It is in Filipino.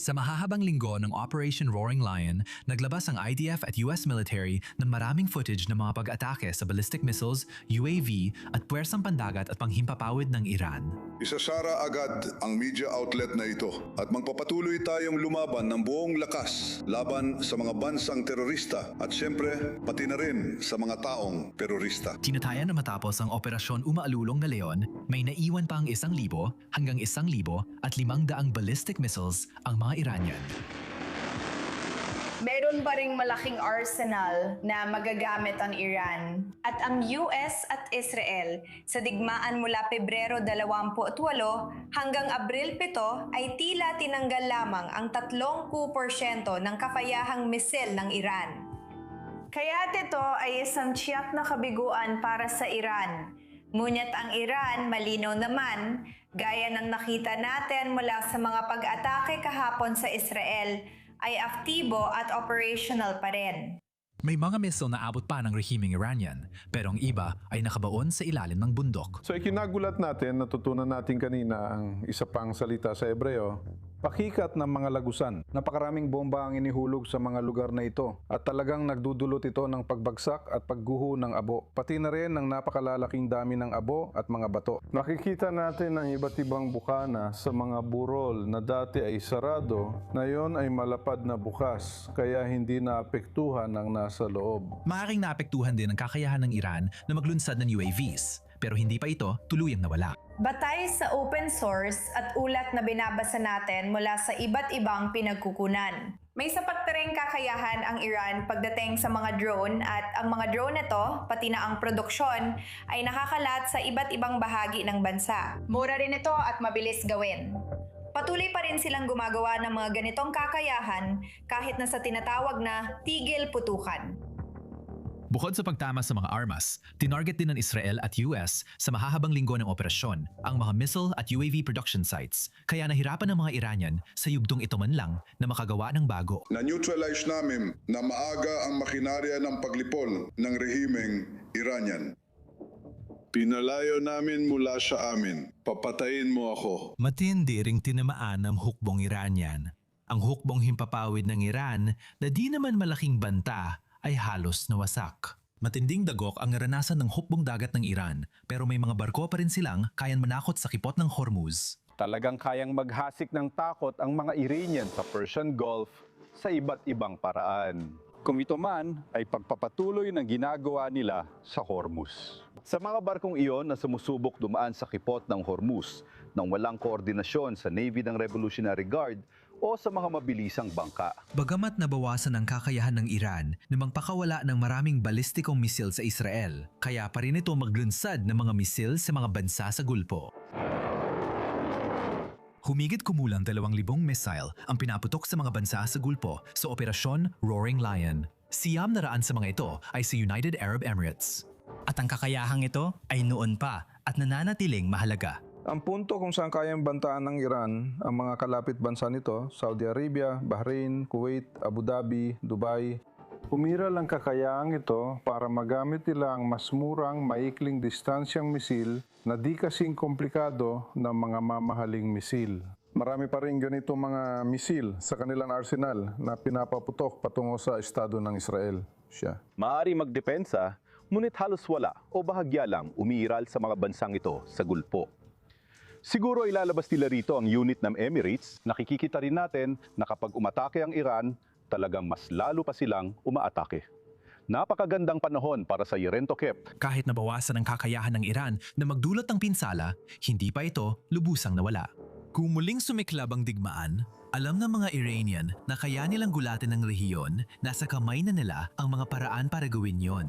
Sa mahahabang linggo ng Operation Roaring Lion, naglabas ang IDF at US military ng maraming footage ng mga pag-atake sa ballistic missiles, UAV at puwersang pandagat at panghimpapawid ng Iran. Isasara agad ang media outlet na ito at magpapatuloy tayong lumaban ng buong lakas laban sa mga bansang terorista at siyempre pati na rin sa mga taong terorista. Tinatayan na matapos ang Operasyon Umaalulong na Leon, may naiwan pa ang 1,000 hanggang 1,000 at 500 ballistic missiles ang mga Iranian. Meron pa ring malaking arsenal na magagamit ang Iran at ang US at Israel sa digmaan mula Pebrero 28 hanggang Abril 7 ay tila tinanggal lamang ang 30% ng kafayahang misil ng Iran. Kaya't ito ay isang tiyak na kabiguan para sa Iran. Ngunit ang Iran, malinaw naman, gaya ng nakita natin mula sa mga pag-atake kahapon sa Israel, ay aktibo at operational pa rin. May mga missile na abot pa ng rehimeng Iranian, pero ang iba ay nakabaon sa ilalim ng bundok. So ikinagulat natin, natutunan natin kanina ang isa pang salita sa Hebreo, pakikat ng mga lagusan. Napakaraming bomba ang inihulog sa mga lugar na ito at talagang nagdudulot ito ng pagbagsak at pagguho ng abo. Pati na rin ng napakalalaking dami ng abo at mga bato. Nakikita natin ang iba't ibang bukana sa mga burol na dati ay sarado, ngayon ay malapad na bukas, kaya hindi naapektuhan ang nasa loob. Maaaring naapektuhan din ang kakayahan ng Iran na maglunsad ng UAVs, pero hindi pa ito tuluyang nawala. Batay sa open source at ulat na binabasa natin mula sa iba't ibang pinagkukunan. May sapat na rin kakayahan ang Iran pagdating sa mga drone at ang mga drone nito, pati na ang produksyon, ay nakakalat sa iba't ibang bahagi ng bansa. Mura rin ito at mabilis gawin. Patuloy pa rin silang gumagawa ng mga ganitong kakayahan kahit na sa tinatawag na tigil putukan. Bukod sa pagtama sa mga armas, tinarget din ng Israel at US sa mahahabang linggo ng operasyon ang mga missile at UAV production sites, kaya nahirapan ng mga Iranian sa yugtong ito man lang na makagawa ng bago. Na-neutralize namin na maaga ang makinarya ng paglipol ng rehimeng Iranian. Pinalayo namin mula sa amin. Papatayin mo ako. Matindi ring tinamaan ng hukbong Iranian. Ang hukbong himpapawid ng Iran na di naman malaking banta ay halos nawasak. Matinding dagok ang naranasan ng hukbong dagat ng Iran, pero may mga barko pa rin silang kayang manakot sa kipot ng Hormuz. Talagang kayang maghasik ng takot ang mga Iranian sa Persian Gulf sa iba't ibang paraan. Kung ito man ay pagpapatuloy ng ginagawa nila sa Hormuz. Sa mga barkong iyon na sumusubok dumaan sa kipot ng Hormuz nang walang koordinasyon sa Navy ng Revolutionary Guard o sa mga mabilisang bangka. Bagamat nabawasan ang kakayahan ng Iran na magpakawala ng maraming balistikong misil sa Israel, kaya pa rin ito maglunsad ng mga misil sa mga bansa sa Gulpo. Humigit kumulang 2,000 missile ang pinaputok sa mga bansa sa Gulpo sa Operasyon Roaring Lion. Siyam na raan sa mga ito ay sa United Arab Emirates. At ang kakayahang ito ay noon pa at nananatiling mahalaga. Ang punto kung saan kayang bantaan ng Iran ang mga kalapit bansa nito, Saudi Arabia, Bahrain, Kuwait, Abu Dhabi, Dubai, umiral ang kakayahang ito para magamit nila ang mas murang, maikling distansyang misil na di kasing komplikado ng mga mamahaling misil. Marami pa rin ganito mga misil sa kanilang arsenal na pinapaputok patungo sa estado ng Israel. Maaari magdepensa, ngunit halos wala o bahagya lang umiiral sa mga bansang ito sa Gulpo. Siguro ilalabas nila rito ang unit ng Emirates. Nakikita rin natin na kapag umatake ang Iran, talagang mas lalo pa silang umaatake. Napakagandang panahon para sa Yerentokep. Kahit nabawasan ang kakayahan ng Iran na magdulot ng pinsala, hindi pa ito lubusang nawala. Kung muling sumiklab ang digmaan, alam ng mga Iranian na kaya nilang gulatin ng rehiyon, nasa kamay na nila ang mga paraan para gawin yon.